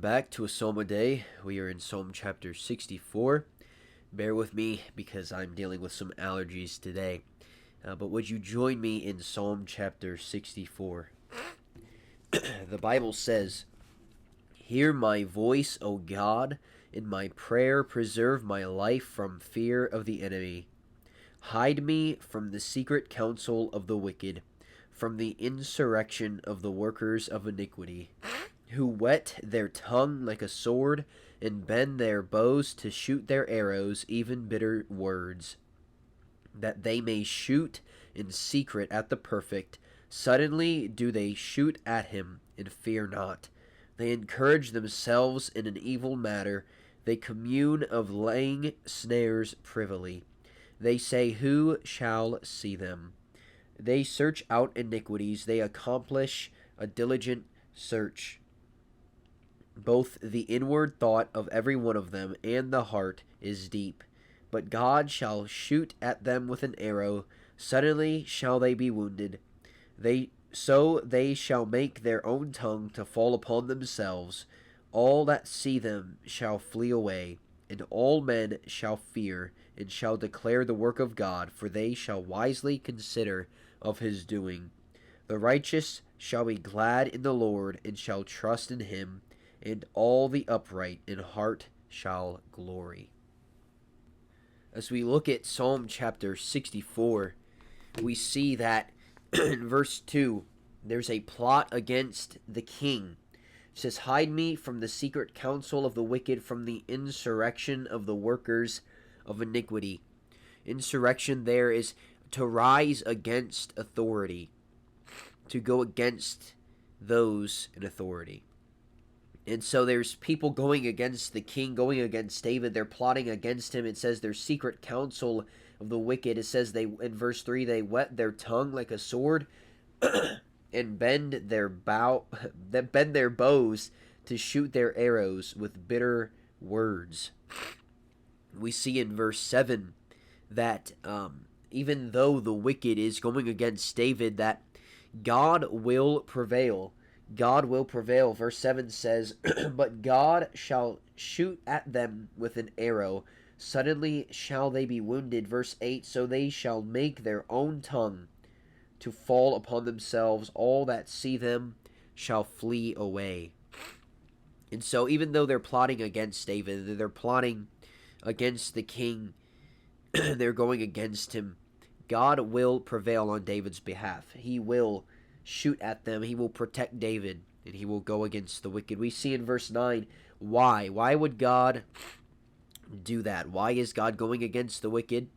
back to a Psalm a Day. We are in Psalm chapter 64. Bear with me because I'm dealing with some allergies today. But would you join me in Psalm chapter 64? The Bible says, "Hear my voice, O God. In my prayer preserve my life from fear of the enemy. Hide me from the secret counsel of the wicked, from the insurrection of the workers of iniquity, who whet their tongue like a sword and bend their bows to shoot their arrows, even bitter words, that they may shoot in secret at the perfect. Suddenly do they shoot at him and fear not. They encourage themselves in an evil matter. They commune of laying snares privily. They say, who shall see them? They search out iniquities. They accomplish a diligent search. Both the inward thought of every one of them and the heart is deep. But God shall shoot at them with an arrow. Suddenly shall they be wounded. They shall make their own tongue to fall upon themselves. All that see them shall flee away, and all men shall fear, and shall declare the work of God, for they shall wisely consider of his doing. The righteous shall be glad in the Lord, and shall trust in him, and all the upright in heart shall glory." As we look at Psalm chapter 64, we see that in verse 2, there's a plot against the king. It says, "Hide me from the secret counsel of the wicked, from the insurrection of the workers of iniquity." Insurrection there is to rise against authority, to go against those in authority. And so there's people going against the king, going against David. They're plotting against him. It says their secret counsel of the wicked. It says they, in verse 3, they whet their tongue like a sword and bend their bows to shoot their arrows with bitter words. We see in verse 7 that even though the wicked is going against David, that God will prevail. God will prevail. Verse 7 says, "But God shall shoot at them with an arrow. Suddenly shall they be wounded." Verse 8, "So they shall make their own tongue to fall upon themselves. All that see them shall flee away." And so even though they're plotting against David, they're plotting against the king, they're going against him, God will prevail on David's behalf. He will shoot at them. He will protect David, and he will go against the wicked. We see in verse 9, why? Why would God do that? Why is God going against the wicked?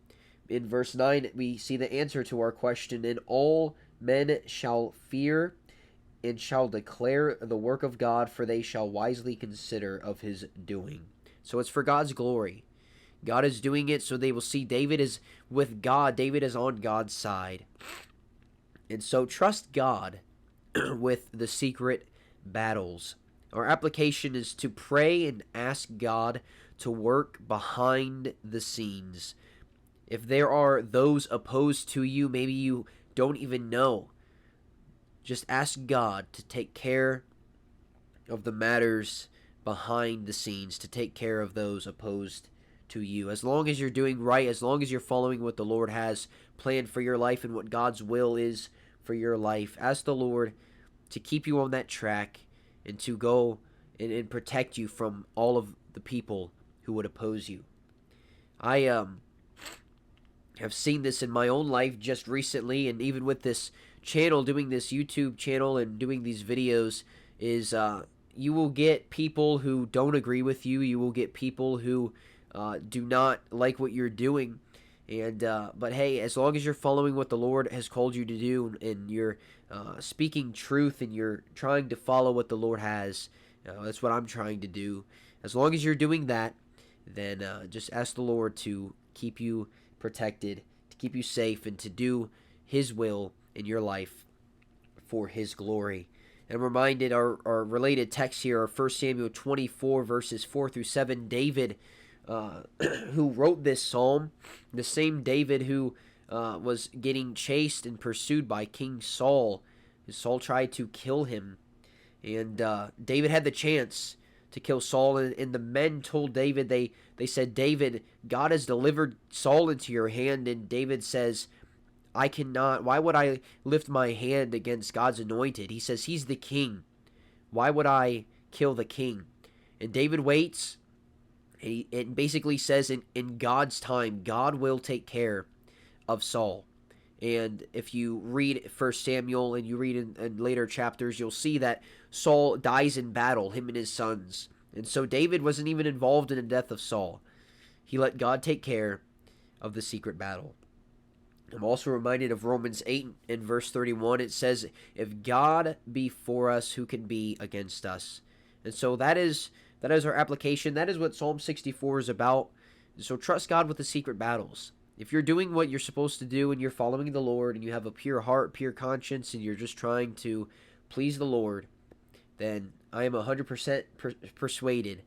In verse 9, we see the answer to our question. "And all men shall fear and shall declare the work of God, for they shall wisely consider of his doing." So it's for God's glory. God is doing it so they will see David is with God. David is on God's side. And so trust God with the secret battles. Our application is to pray and ask God to work behind the scenes. If there are those opposed to you, maybe you don't even know, just ask God to take care of the matters behind the scenes, to take care of those opposed to you. As long as you're doing right, as long as you're following what the Lord has planned for your life and what God's will is for your life, ask the Lord to keep you on that track and to go and protect you from all of the people who would oppose you. I have seen this in my own life just recently, and even with this channel, doing this YouTube channel and doing these videos, is you will get people who don't agree with you. You will get people who do not like what you're doing. And but hey, as long as you're following what the Lord has called you to do, and you're speaking truth, and you're trying to follow what the Lord has, that's what I'm trying to do. As long as you're doing that, then just ask the Lord to keep you protected, to keep you safe, and to do his will in your life for his glory. And I'm reminded our related text here are 1 Samuel 24, verses 4 through 7. David, who wrote this psalm, the same David who was getting chased and pursued by King Saul. Saul tried to kill him, and David had the chance to kill Saul, and the men told David, they said, David, God has delivered Saul into your hand. And David says, I cannot. Why would I lift my hand against God's anointed? He says, he's the king. Why would I kill the king? And David waits. It basically says, in God's time, God will take care of Saul. And if you read 1 Samuel and you read in later chapters, you'll see that Saul dies in battle, him and his sons. And so David wasn't even involved in the death of Saul. He let God take care of the secret battle. I'm also reminded of Romans 8 and verse 31. It says, if God be for us, who can be against us? And so that is our application. That is what Psalm 64 is about. So trust God with the secret battles. If you're doing what you're supposed to do and you're following the Lord and you have a pure heart, pure conscience, and you're just trying to please the Lord, then I am 100% persuaded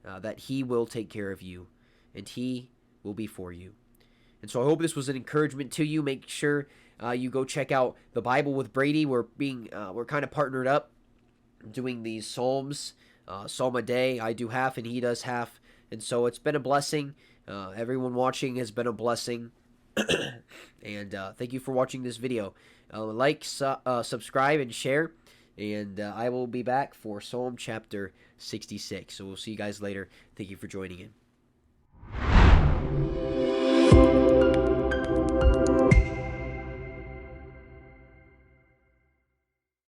that He will take care of you and He will be for you. And so I hope this was an encouragement to you. Make sure you go check out the Bible with Brady. We're kind of partnered up doing these Psalms, Psalm a day. I do half and he does half. And so it's been a blessing. Everyone watching has been a blessing. And thank you for watching this video. Subscribe, and share. And I will be back for Psalm chapter 66. So we'll see you guys later. Thank you for joining in.